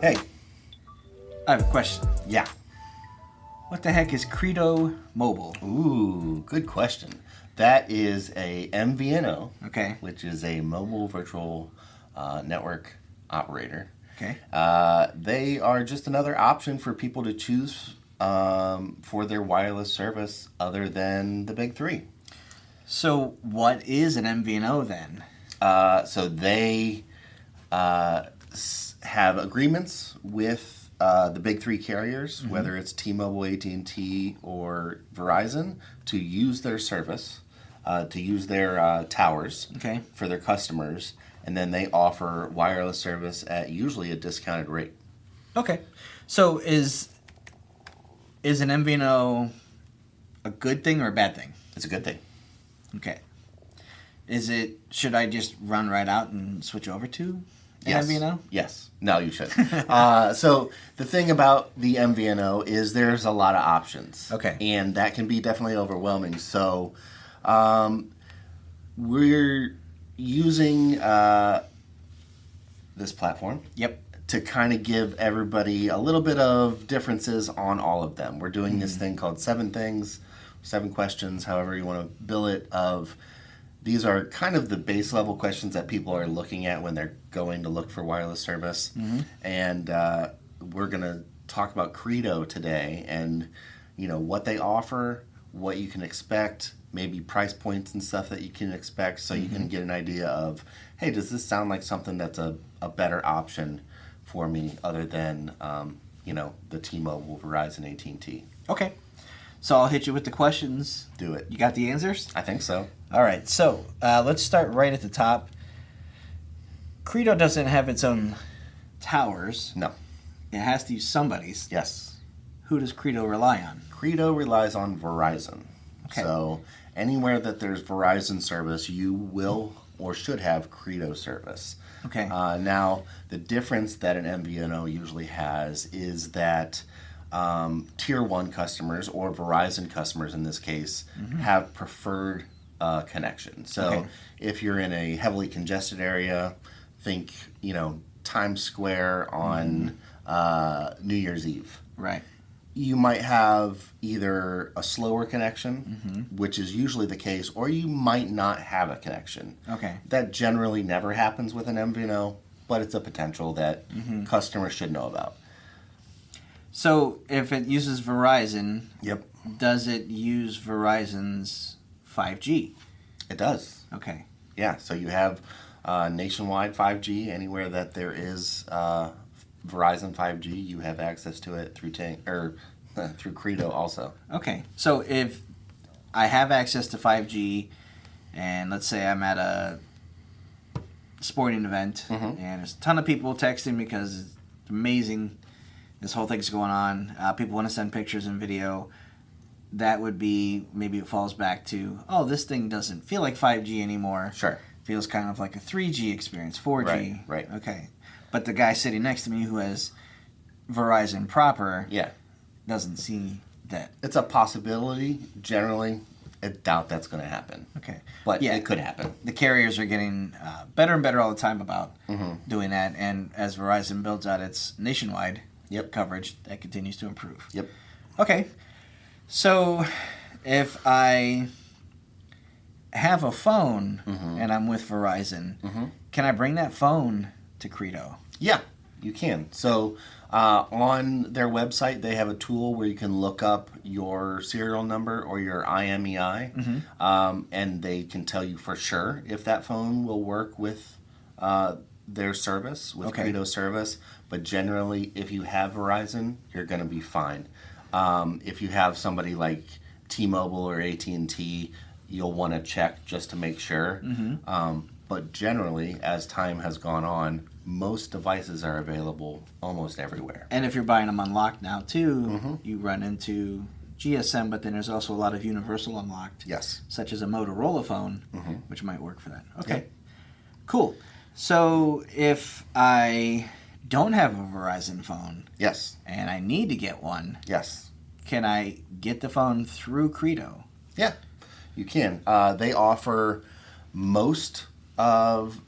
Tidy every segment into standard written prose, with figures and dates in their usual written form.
Hey. I have a question. Yeah. What the heck is CREDO Mobile? Ooh, good question. That is a MVNO, Okay. which is a mobile virtual network operator. Okay. They are just another option for people to choose for their wireless service other than the big three. So what is an MVNO then? So they have agreements with the big three carriers, whether it's T-Mobile, AT&T, or Verizon, to use their service, to use their towers Okay. for their customers, and then they offer wireless service at usually a discounted rate. Okay. So is an MVNO a good thing or a bad thing? It's a good thing. Okay. Should I just run right out and switch over to an Yes. MVNO? Yes. No, you should. So the thing about the MVNO is there's a lot of options. Okay. And that can be definitely overwhelming. So we're using this platform Yep. to kind of give everybody a little bit of differences on all of them. We're doing this thing called 7 things, 7 questions, however you want to bill it, of these are kind of the base level questions that people are looking at when they're going to look for wireless service. And we're going to talk about CREDO today and, what they offer, what you can expect, maybe price points and stuff that you can expect, so you can get an idea of, hey, does this sound like something that's a better option for me other than, the T-Mobile, Verizon, AT&T. Okay. So I'll hit you with the questions. Do it. You got the answers? I think so. All right. So let's start right at the top. CREDO doesn't have its own towers. No. It has to use somebody's. Yes. Who does CREDO rely on? CREDO relies on Verizon. Okay. So anywhere that there's Verizon service, you will or should have CREDO service. Okay. Now, the difference that an MVNO usually has is that Tier 1 customers, or Verizon customers in this case, have preferred connection. So Okay. if you're in a heavily congested area, think, Times Square on New Year's Eve. Right. You might have either a slower connection, which is usually the case, or you might not have a connection. Okay. That generally never happens with an MVNO, but it's a potential that customers should know about. So if it uses Verizon, Yep, does it use Verizon's 5G? it does. Okay. Yeah, so you have nationwide 5G. Anywhere that there is Verizon 5G, you have access to it through through CREDO also. Okay. So if I have access to 5G, and let's say I'm at a sporting event, and there's a ton of people texting because it's amazing, this whole thing's going on. People want to send pictures and video. That would be, maybe it falls back to, this thing doesn't feel like 5G anymore. Sure. Feels kind of like a 3G experience, 4G. Right. Okay. But the guy sitting next to me who has Verizon proper Yeah. doesn't see that. It's a possibility. Generally, I doubt that's going to happen. Okay. But Yeah. it could happen. The carriers are getting better and better all the time about doing that. And as Verizon builds out its nationwide coverage, that continues to improve. Yep. Okay. So if I have a phone and I'm with Verizon, can I bring that phone to CREDO? Yeah, you can. So on their website, they have a tool where you can look up your serial number or your IMEI, and they can tell you for sure if that phone will work with their service, with CREDO service. But generally, if you have Verizon, you're going to be fine. If you have somebody like T-Mobile or AT&T, you'll want to check just to make sure. But generally, as time has gone on, most devices are available almost everywhere. And if you're buying them unlocked now too, you run into GSM, but then there's also a lot of universal unlocked. Yes. Such as a Motorola phone, which might work for that. Okay. Yep. Cool. So if I don't have a Verizon phone Yes. and I need to get one, Yes. can I get the phone through CREDO? Yeah, you can. They offer most of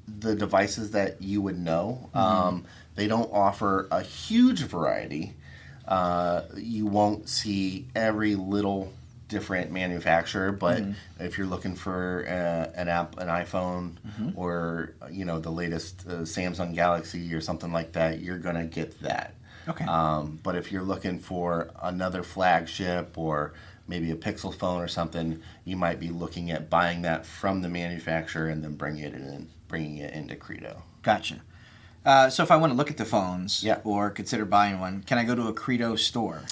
the devices that you would know. They don't offer a huge variety. You won't see every little different manufacturer, but if you're looking for an iPhone or the latest Samsung Galaxy or something like that, you're gonna get that. Okay. But if you're looking for another flagship or maybe a Pixel phone or something, you might be looking at buying that from the manufacturer and then bringing it into CREDO. Gotcha. So if I want to look at the phones or consider buying one, can I go to a CREDO store?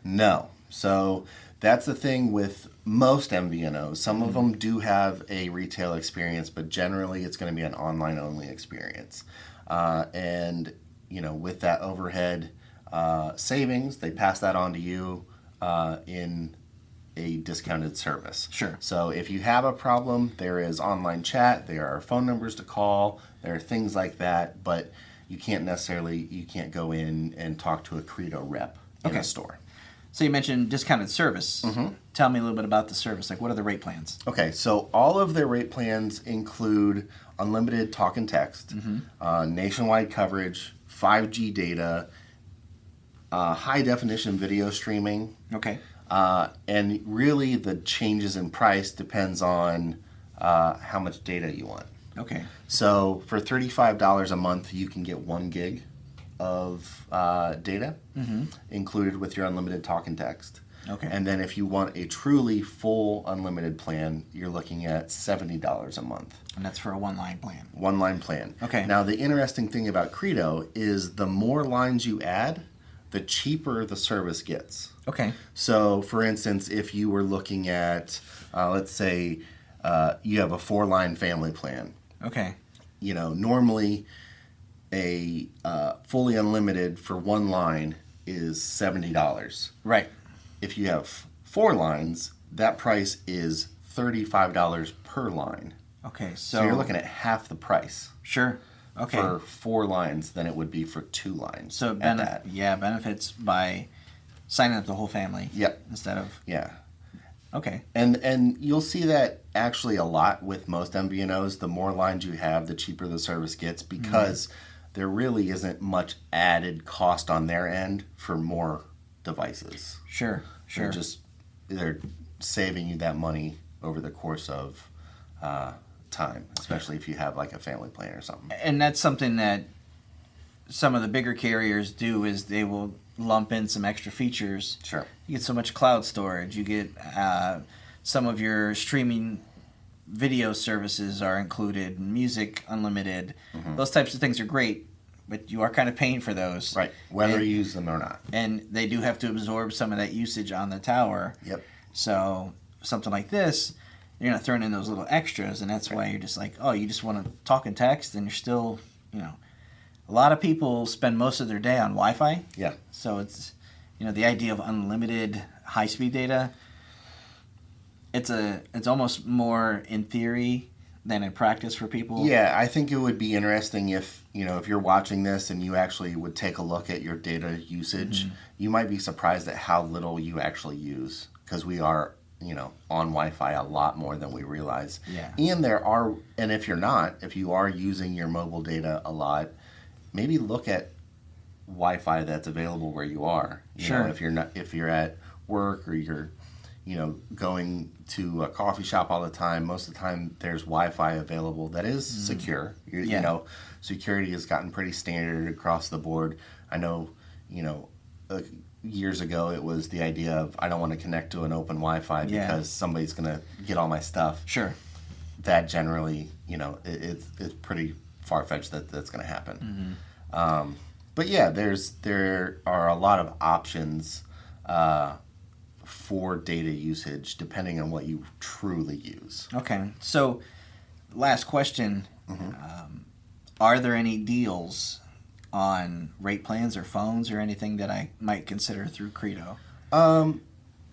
No. So that's the thing with most MVNOs. Some of them do have a retail experience, but generally it's going to be an online-only experience. And, with that overhead savings, they pass that on to you in a discounted service. Sure. So if you have a problem, there is online chat, there are phone numbers to call, there are things like that, but you can't go in and talk to a CREDO rep in a store. So you mentioned discounted service. Tell me a little bit about the service. Like, what are the rate plans? Okay, so all of their rate plans include unlimited talk and text, nationwide coverage, 5G data, high definition video streaming. Okay. And really the changes in price depends on how much data you want. Okay. So for $35 a month, you can get 1 gig of data included with your unlimited talk and text. Okay. And then if you want a truly full unlimited plan, you're looking at $70 a month. And that's for a one-line plan. One-line plan. Okay. Now, the interesting thing about CREDO is the more lines you add, the cheaper the service gets. Okay. So, for instance, if you were looking at, let's say, you have a 4-line family plan. Okay. Normally a fully unlimited for 1 line is $70. Right. If you have 4 lines, that price is $35 per line. Okay. So you're looking at half the price. Sure. Okay. For 4 lines than it would be for 2 lines. So benefits by signing up the whole family. Yep. Instead of Okay. And you'll see that actually a lot with most MVNOs. The more lines you have, the cheaper the service gets because there really isn't much added cost on their end for more devices. Sure. They're saving you that money over the course of time, especially if you have like a family plan or something. And that's something that some of the bigger carriers do is they will lump in some extra features. Sure. You get so much cloud storage. You get some of your streaming video services are included, music unlimited. Those types of things are great, but you are kind of paying for those. Right, whether you use them or not. And they do have to absorb some of that usage on the tower. Yep. So something like this, you're not throwing in those little extras, and that's why you're just like, oh, you just want to talk and text, and you're still, a lot of people spend most of their day on Wi-Fi. Yeah. So it's, the idea of unlimited high-speed data, it's almost more in theory than in practice for people. Yeah, I think it would be interesting if you're watching this and you actually would take a look at your data usage. You might be surprised at how little you actually use because we are, on Wi-Fi a lot more than we realize. Yeah. And if you are using your mobile data a lot, maybe look at Wi-Fi that's available where you are. Sure. If you're at work or you're going to a coffee shop all the time, most of the time there's Wi-Fi available that is secure. Security has gotten pretty standard across the board. I know, years ago it was the idea of I don't want to connect to an open Wi-Fi because somebody's going to get all my stuff. Sure. That generally, it's pretty far-fetched that's going to happen. But yeah, there are a lot of options for data usage depending on what you truly use. Okay. So, last question. Are there any deals on rate plans or phones or anything that I might consider through CREDO?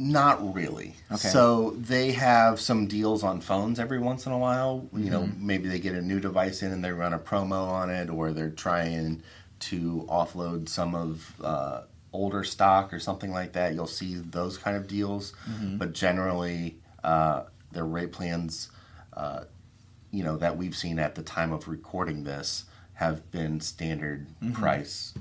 Not really. Okay. So they have some deals on phones every once in a while. Maybe they get a new device in and they run a promo on it, or they're trying to offload some of older stock or something like that. You'll see those kind of deals. But generally, their rate plans that we've seen at the time of recording this have been standard price,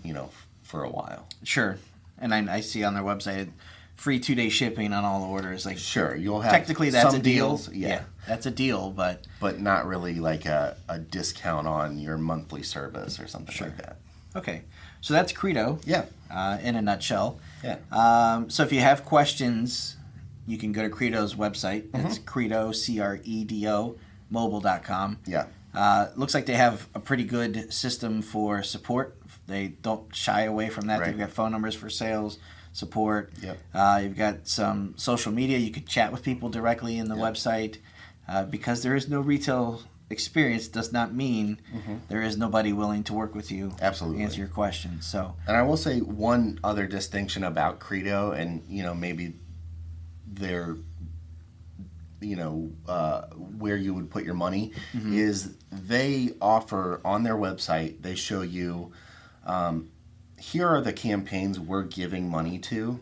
for a while. Sure. And I see on their website free 2-day shipping on all orders. Like, sure, you'll have technically that's some a deal. deals, yeah, that's a deal, but not really like a discount on your monthly service or something like that. okay. So that's CREDO. Yeah. In a nutshell. Yeah. So if you have questions, you can go to CREDO's website. It's CREDO, CREDO, mobile.com. Yeah. Looks like they have a pretty good system for support. They don't shy away from that. Right. They've got phone numbers for sales, support. Yep. You've got some social media. You could chat with people directly in the website. Because there is no retail experience does not mean there is nobody willing to work with you. Absolutely. Answer your questions. So, and I will say one other distinction about CREDO, and maybe they're where you would put your money, is they offer on their website, they show you here are the campaigns we're giving money to,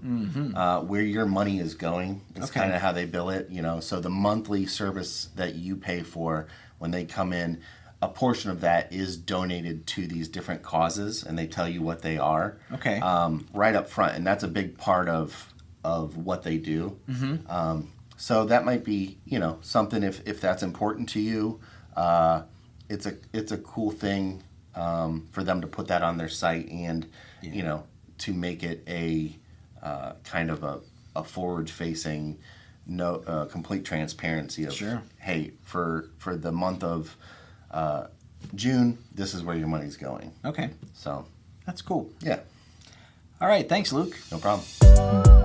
where your money is going. It's kind of how they bill it, so the monthly service that you pay for when they come in, a portion of that is donated to these different causes, and they tell you what they are right up front, and that's a big part of what they do. So that might be, something if that's important to you. It's a cool thing for them to put that on their site, and to make it a kind of a forward-facing, complete transparency of hey, for the month of June, this is where your money's going. Okay, so that's cool. Yeah. All right, thanks, Luke. No problem.